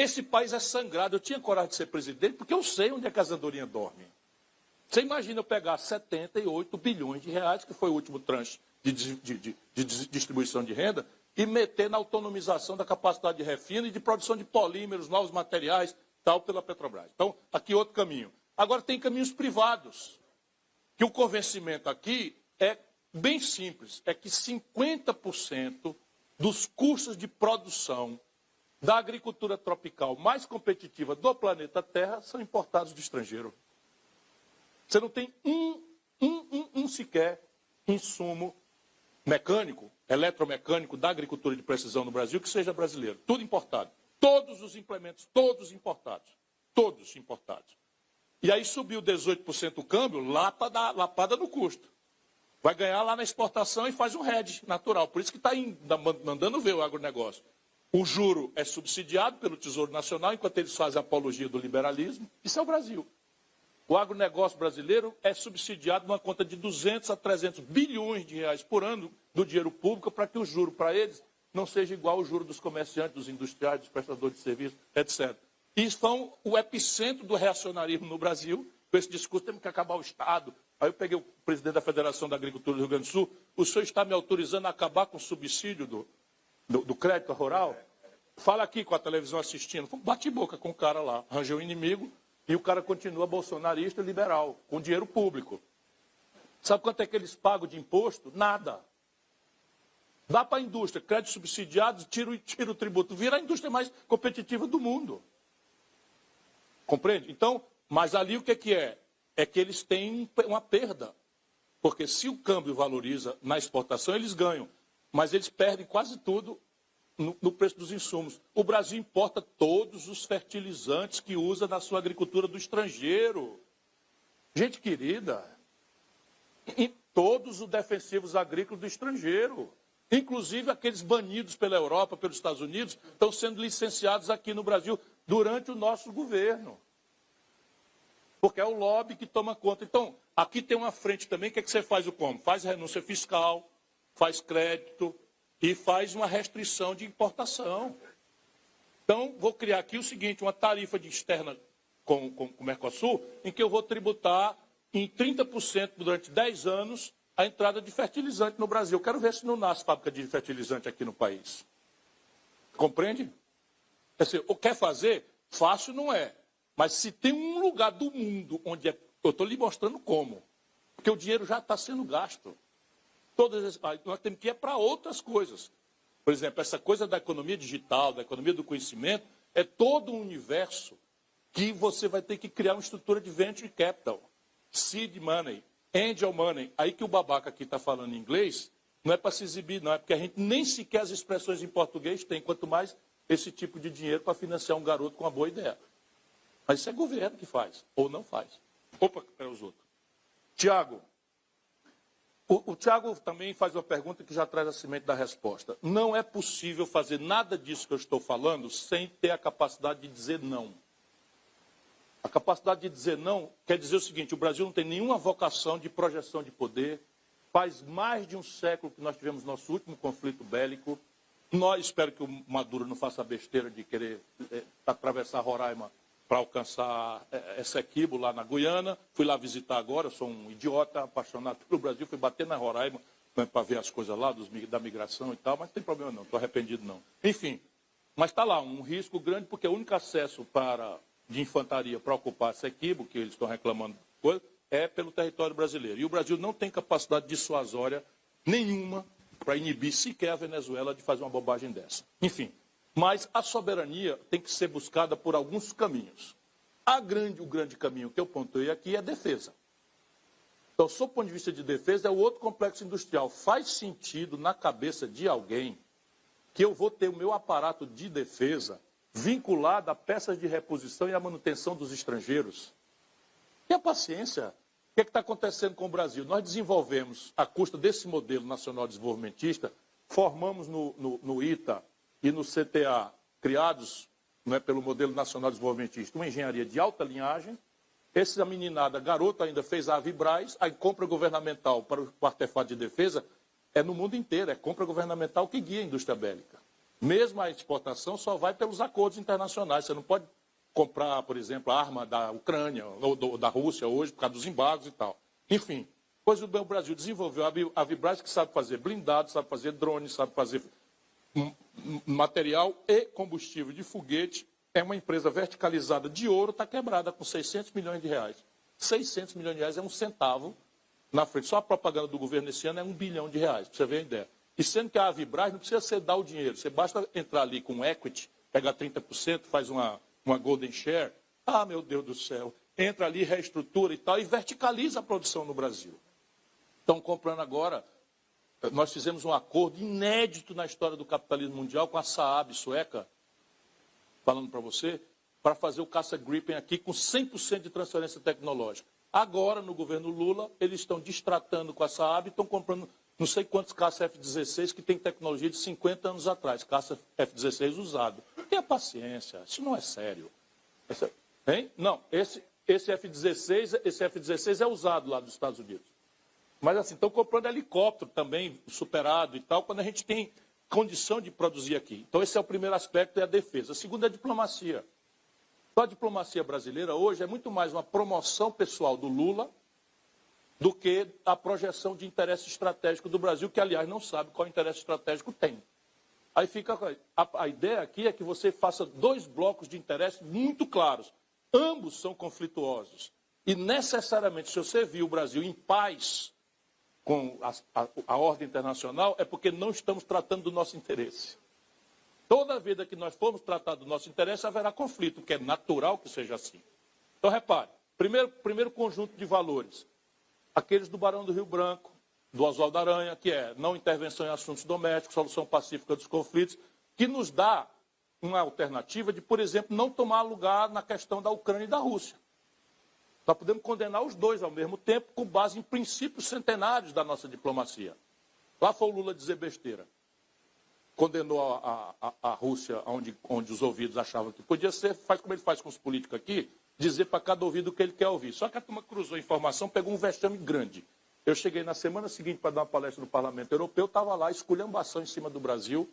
esse país é sangrado. Eu tinha coragem de ser presidente porque eu sei onde é que as andorinhas dormem. Você imagina eu pegar 78 bilhões de reais, que foi o último tranche de distribuição de renda, e meter na autonomização da capacidade de refino e de produção de polímeros, novos materiais, tal, pela Petrobras. Então, aqui outro caminho. Agora tem caminhos privados, que o convencimento aqui é bem simples, é que 50% dos custos de produção da agricultura tropical mais competitiva do planeta Terra são importados do estrangeiro. Você não tem sequer insumo mecânico, eletromecânico da agricultura de precisão no Brasil que seja brasileiro. Tudo importado. Todos os implementos, todos importados. Todos importados. E aí subiu 18% o câmbio, lapada no custo. Vai ganhar lá na exportação e faz um hedge natural. Por isso que está mandando ver o agronegócio. O juro é subsidiado pelo Tesouro Nacional, enquanto eles fazem apologia do liberalismo. Isso é o Brasil. O agronegócio brasileiro é subsidiado numa conta de 200 a 300 bilhões de reais por ano do dinheiro público para que o juro para eles não seja igual ao juro dos comerciantes, dos industriais, dos prestadores de serviço, etc. E são o epicentro do reacionarismo no Brasil, com esse discurso, temos que acabar o Estado. Aí eu peguei o presidente da Federação da Agricultura do Rio Grande do Sul, o senhor está me autorizando a acabar com o subsídio do crédito rural? Fala aqui com a televisão assistindo. Bate boca com o cara lá, arranjou um inimigo, e o cara continua bolsonarista e liberal, com dinheiro público. Sabe quanto é que eles pagam de imposto? Nada. Dá para a indústria, crédito subsidiado, tira o tributo, vira a indústria mais competitiva do mundo. Compreende? Então, mas ali o que é? É que eles têm uma perda. Porque se o câmbio valoriza na exportação, eles ganham. Mas eles perdem quase tudo no preço dos insumos. O Brasil importa todos os fertilizantes que usa na sua agricultura do estrangeiro. Gente querida, e todos os defensivos agrícolas do estrangeiro. Inclusive aqueles banidos pela Europa, pelos Estados Unidos, estão sendo licenciados aqui no Brasil durante o nosso governo. Porque é o lobby que toma conta. Então, aqui tem uma frente também, o que é que você faz o como? Faz renúncia fiscal, faz crédito e faz uma restrição de importação. Então, vou criar aqui o seguinte, uma tarifa de externa com o Mercosul, em que eu vou tributar em 30% durante 10 anos a entrada de fertilizante no Brasil. Eu quero ver se não nasce fábrica de fertilizante aqui no país. Compreende? Assim, quer fazer? Fácil não é. Mas se tem um lugar do mundo onde é... Eu estou lhe mostrando como. Porque o dinheiro já está sendo gasto. Nós temos que ir para outras coisas. Por exemplo, essa coisa da economia digital, da economia do conhecimento, é todo um universo que você vai ter que criar uma estrutura de venture capital, seed money, angel money. Aí que o babaca aqui está falando em inglês, não é para se exibir, não. É porque a gente nem sequer as expressões em português tem, quanto mais esse tipo de dinheiro para financiar um garoto com uma boa ideia. Mas isso é governo que faz, ou não faz. Opa, para os outros. Tiago. O Tiago também faz uma pergunta que já traz a semente da resposta. Não é possível fazer nada disso que eu estou falando sem ter a capacidade de dizer não. A capacidade de dizer não quer dizer o seguinte, o Brasil não tem nenhuma vocação de projeção de poder. Faz mais de um século que nós tivemos nosso último conflito bélico. Nós, espero que o Maduro não faça a besteira de querer atravessar Roraima para alcançar Essequibo, lá na Guiana. Fui lá visitar agora, eu sou um idiota apaixonado pelo Brasil, fui bater na Roraima para ver as coisas lá, da migração e tal, mas não tem problema não, estou arrependido não. Enfim, mas está lá, um risco grande, porque o único acesso de infantaria para ocupar Essequibo, que eles estão reclamando, é pelo território brasileiro. E o Brasil não tem capacidade dissuasória nenhuma para inibir sequer a Venezuela de fazer uma bobagem dessa. Enfim. Mas a soberania tem que ser buscada por alguns caminhos. O grande caminho que eu pontuei aqui é a defesa. Então, sob o ponto de vista de defesa, é o outro complexo industrial. Faz sentido na cabeça de alguém que eu vou ter o meu aparato de defesa vinculado a peças de reposição e à manutenção dos estrangeiros? E a paciência? O que está acontecendo com o Brasil? Nós desenvolvemos, à custa desse modelo nacional desenvolvimentista, formamos no ITA e no CTA, criados pelo modelo nacional desenvolvimentista, uma engenharia de alta linhagem. Essa meninada, garota ainda fez a Avibraz, a compra governamental para o artefato de defesa é no mundo inteiro, é compra governamental que guia a indústria bélica. Mesmo a exportação só vai pelos acordos internacionais. Você não pode comprar, por exemplo, a arma da Ucrânia ou da Rússia hoje por causa dos embargos e tal. Enfim, pois o Brasil desenvolveu a Vibraz, que sabe fazer blindado, sabe fazer drones, sabe fazer material e combustível de foguete. É uma empresa verticalizada de ouro, está quebrada com 600 milhões de reais. 600 milhões de reais é um centavo na frente. Só a propaganda do governo esse ano é R$1 bilhão, para você ver a ideia. E sendo que a Vibraz não precisa você dar o dinheiro, você basta entrar ali com equity, pegar 30%, faz uma golden share. Ah, meu Deus do céu. Entra ali, reestrutura e tal, e verticaliza a produção no Brasil. Estão comprando agora. Nós fizemos um acordo inédito na história do capitalismo mundial com a Saab sueca, falando para você, para fazer o caça Gripen aqui com 100% de transferência tecnológica. Agora, no governo Lula, eles estão distratando com a Saab, estão comprando não sei quantos caça F-16 que tem tecnologia de 50 anos atrás, caça F-16 usado. Tenha paciência, isso não é sério. Hein? Não, esse F-16 é usado lá dos Estados Unidos. Mas assim, estão comprando helicóptero também, superado e tal, quando a gente tem condição de produzir aqui. Então esse é o primeiro aspecto, é a defesa. O segundo é a diplomacia. Então a diplomacia brasileira hoje é muito mais uma promoção pessoal do Lula do que a projeção de interesse estratégico do Brasil, que aliás não sabe qual interesse estratégico tem. Aí fica a ideia aqui é que você faça dois blocos de interesse muito claros. Ambos são conflituosos. E necessariamente, se você viu o Brasil em paz com a ordem internacional, é porque não estamos tratando do nosso interesse. Toda vida que nós formos tratar do nosso interesse, haverá conflito, que é natural que seja assim. Então, repare, primeiro conjunto de valores, aqueles do Barão do Rio Branco, do Oswaldo Aranha, que é não intervenção em assuntos domésticos, solução pacífica dos conflitos, que nos dá uma alternativa de, por exemplo, não tomar lugar na questão da Ucrânia e da Rússia. Nós podemos condenar os dois ao mesmo tempo, com base em princípios centenários da nossa diplomacia. Lá foi o Lula dizer besteira. Condenou a Rússia onde os ouvidos achavam que podia ser, faz como ele faz com os políticos aqui, dizer para cada ouvido o que ele quer ouvir. Só que a turma cruzou a informação, pegou um vexame grande. Eu cheguei na semana seguinte para dar uma palestra no Parlamento Europeu, estava lá, esculhambação em cima do Brasil,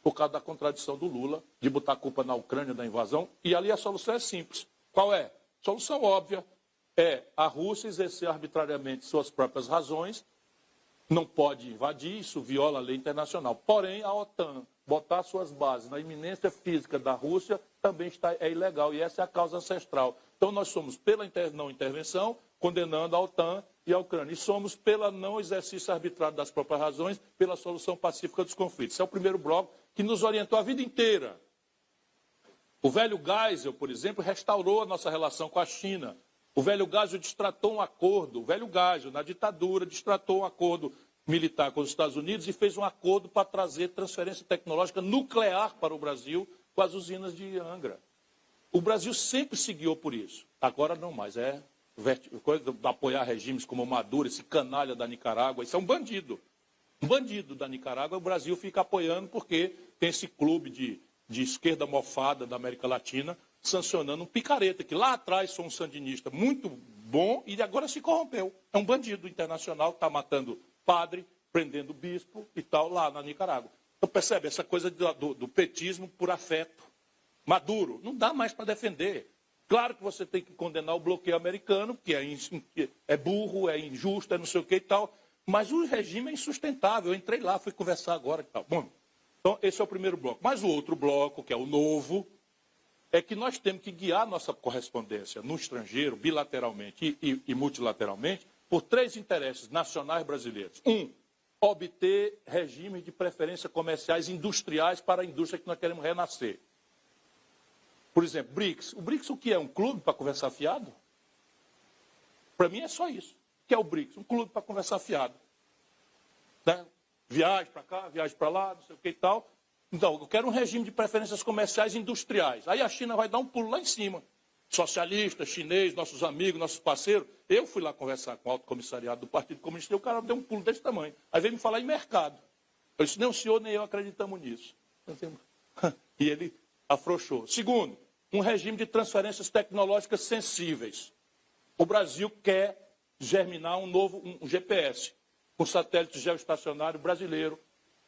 por causa da contradição do Lula, de botar a culpa na Ucrânia, da invasão, e ali a solução é simples. Qual é? Solução óbvia. É a Rússia exercer arbitrariamente suas próprias razões, não pode invadir, isso viola a lei internacional. Porém, a OTAN botar suas bases na iminência física da Rússia também é ilegal, e essa é a causa ancestral. Então, nós somos pela não intervenção, condenando a OTAN e a Ucrânia, e somos pela não exercício arbitrário das próprias razões, pela solução pacífica dos conflitos. Esse é o primeiro bloco que nos orientou a vida inteira. O velho Geisel, por exemplo, restaurou a nossa relação com a China. O velho Geisel destratou um acordo, o velho Geisel, na ditadura, destratou um acordo militar com os Estados Unidos e fez um acordo para trazer transferência tecnológica nuclear para o Brasil com as usinas de Angra. O Brasil sempre se guiou por isso. Agora não mais, coisa de apoiar regimes como Maduro, esse canalha da Nicarágua, isso é um bandido. Um bandido da Nicarágua, o Brasil fica apoiando porque tem esse clube de esquerda mofada da América Latina sancionando um picareta, que lá atrás foi um sandinista muito bom e agora se corrompeu. É um bandido internacional que está matando padre, prendendo bispo e tal lá na Nicarágua. Então percebe essa coisa do petismo por afeto. Maduro, não dá mais para defender. Claro que você tem que condenar o bloqueio americano, que é burro, é injusto, é não sei o que e tal, mas o regime é insustentável. Eu entrei lá, fui conversar agora e tal. Bom, então esse é o primeiro bloco. Mas o outro bloco, que é o novo, é que nós temos que guiar nossa correspondência no estrangeiro, bilateralmente e multilateralmente, por três interesses nacionais brasileiros. Obter regimes de preferência comerciais industriais para a indústria que nós queremos renascer. Por exemplo, BRICS. O BRICS o que é? Um clube para conversar fiado? Para mim é só isso. O que é o BRICS? Um clube para conversar fiado. Né? Viagem para cá, viagem para lá, não sei o que e tal. Então, eu quero um regime de preferências comerciais industriais. Aí a China vai dar um pulo lá em cima. Socialista, chinês, nossos amigos, nossos parceiros. Eu fui lá conversar com o alto comissariado do Partido Comunista e o cara deu um pulo desse tamanho. Aí veio me falar em mercado. Eu disse, nem o senhor nem eu acreditamos nisso. E ele afrouxou. Segundo, um regime de transferências tecnológicas sensíveis. O Brasil quer germinar um novo GPS, um satélite geoestacionário brasileiro,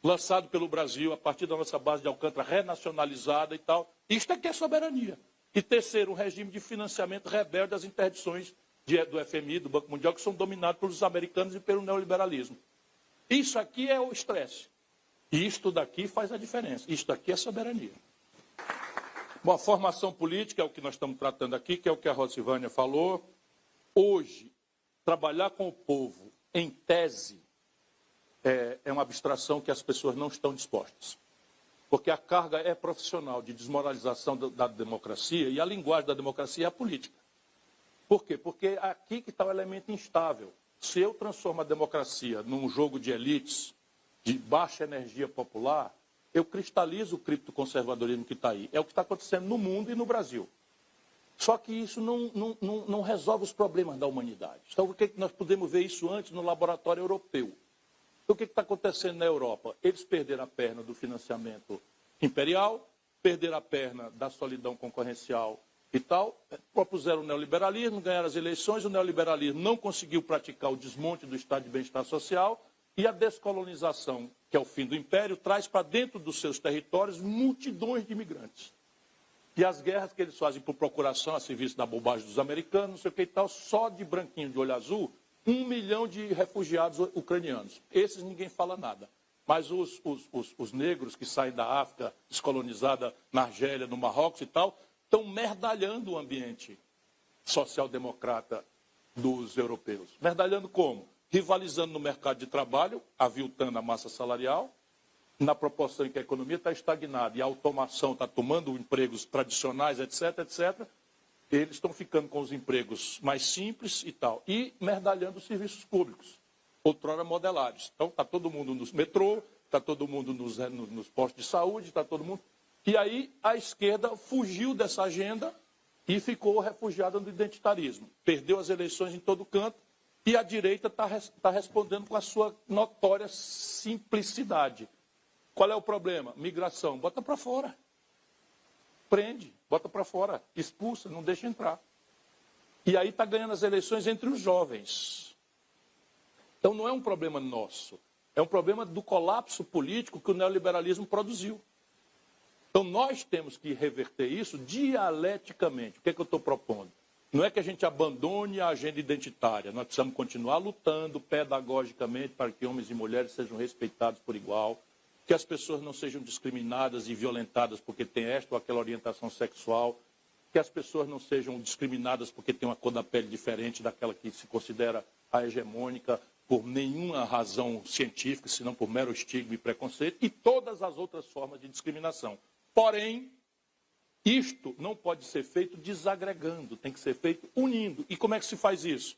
lançado pelo Brasil, a partir da nossa base de Alcântara, renacionalizada e tal. Isto aqui é soberania. E terceiro, um regime de financiamento rebelde das interdições do FMI, do Banco Mundial, que são dominados pelos americanos e pelo neoliberalismo. Isso aqui é o estresse. E isto daqui faz a diferença. Isto aqui é soberania. Bom, a formação política é o que nós estamos tratando aqui, que é o que a Rosivânia falou. Hoje, trabalhar com o povo, em tese, é uma abstração que as pessoas não estão dispostas. Porque a carga é profissional de desmoralização da democracia e a linguagem da democracia é a política. Por quê? Porque aqui que está o elemento instável. Se eu transformo a democracia num jogo de elites, de baixa energia popular, eu cristalizo o criptoconservadorismo que está aí. É o que está acontecendo no mundo e no Brasil. Só que isso não resolve os problemas da humanidade. Então, por que nós podemos ver isso antes no laboratório europeu? Então, o que está acontecendo na Europa? Eles perderam a perna do financiamento imperial, perderam a perna da solidão concorrencial e tal, propuseram o neoliberalismo, ganharam as eleições, o neoliberalismo não conseguiu praticar o desmonte do estado de bem-estar social e a descolonização, que é o fim do império, traz para dentro dos seus territórios multidões de imigrantes. E as guerras que eles fazem por procuração a serviço da bobagem dos americanos, não sei o que e tal, só de branquinho de olho azul, 1 milhão de refugiados ucranianos. Esses ninguém fala nada. Mas os negros que saem da África descolonizada na Argélia, no Marrocos e tal, estão merdalhando o ambiente social-democrata dos europeus. Merdalhando como? Rivalizando no mercado de trabalho, aviltando a massa salarial, na proporção em que a economia está estagnada e a automação está tomando empregos tradicionais, etc., etc., eles estão ficando com os empregos mais simples e tal. E merdalhando os serviços públicos, outrora modelares. Então, está todo mundo nos metrô, está todo mundo nos postos de saúde, está todo mundo... E aí a esquerda fugiu dessa agenda e ficou refugiada no identitarismo. Perdeu as eleições em todo canto e a direita está respondendo com a sua notória simplicidade. Qual é o problema? Migração. Bota para fora. Prende, bota para fora, expulsa, não deixa entrar. E aí está ganhando as eleições entre os jovens. Então não é um problema nosso, é um problema do colapso político que o neoliberalismo produziu. Então nós temos que reverter isso dialeticamente. O que é que eu estou propondo? Não é que a gente abandone a agenda identitária, nós precisamos continuar lutando pedagogicamente para que homens e mulheres sejam respeitados por igual, que as pessoas não sejam discriminadas e violentadas porque têm esta ou aquela orientação sexual, que as pessoas não sejam discriminadas porque têm uma cor da pele diferente daquela que se considera a hegemônica por nenhuma razão científica, senão por mero estigma e preconceito, e todas as outras formas de discriminação. Porém, isto não pode ser feito desagregando, tem que ser feito unindo. E como é que se faz isso?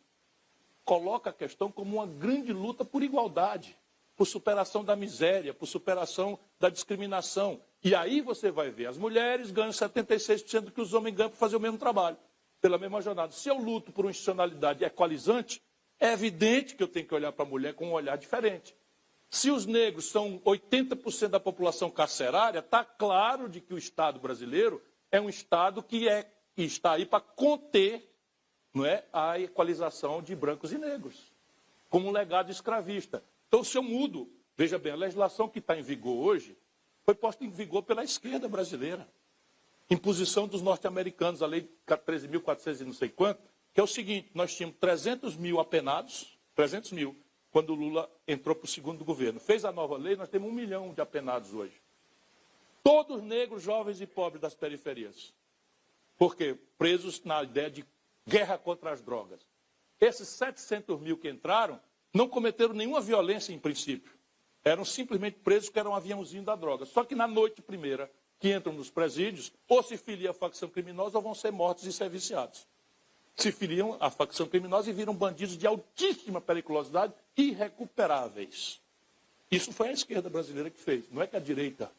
Coloca a questão como uma grande luta por igualdade, por superação da miséria, por superação da discriminação. E aí você vai ver, as mulheres ganham 76% do que os homens ganham para fazer o mesmo trabalho, pela mesma jornada. Se eu luto por uma institucionalidade equalizante, é evidente que eu tenho que olhar para a mulher com um olhar diferente. Se os negros são 80% da população carcerária, está claro de que o Estado brasileiro é um Estado que está aí para conter, não é, a equalização de brancos e negros, como um legado escravista. Então, se eu mudo, veja bem, a legislação que está em vigor hoje foi posta em vigor pela esquerda brasileira. Imposição dos norte-americanos, a lei 13.400 e não sei quanto, que é o seguinte, nós tínhamos 300 mil apenados, 300 mil, quando o Lula entrou para o segundo governo. Fez a nova lei, nós temos 1 milhão de apenados hoje. Todos negros, jovens e pobres das periferias. Por quê? Presos na ideia de guerra contra as drogas. Esses 700 mil que entraram não cometeram nenhuma violência em princípio. Eram simplesmente presos que eram um aviãozinho da droga. Só que na noite primeira, que entram nos presídios, ou se filiam à facção criminosa ou vão ser mortos e ser viciados. Se filiam à facção criminosa e viram bandidos de altíssima periculosidade, irrecuperáveis. Isso foi a esquerda brasileira que fez. Não é que a direita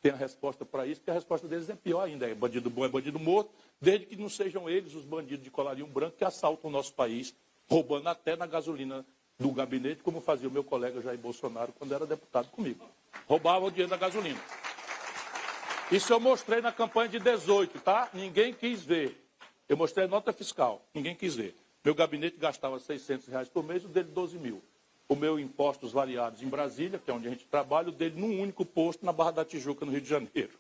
tem a resposta para isso, porque a resposta deles é pior ainda. É bandido bom, é bandido morto, desde que não sejam eles os bandidos de colarinho branco que assaltam o nosso país, roubando até na gasolina do gabinete, como fazia o meu colega Jair Bolsonaro quando era deputado comigo. Roubava o dinheiro da gasolina. Isso eu mostrei na campanha de 18, tá? Ninguém quis ver. Eu mostrei a nota fiscal, ninguém quis ver. Meu gabinete gastava R$600 por mês, o dele 12 mil. o meu impostos variados em Brasília, que é onde a gente trabalha, o dele num único posto na Barra da Tijuca, no Rio de Janeiro.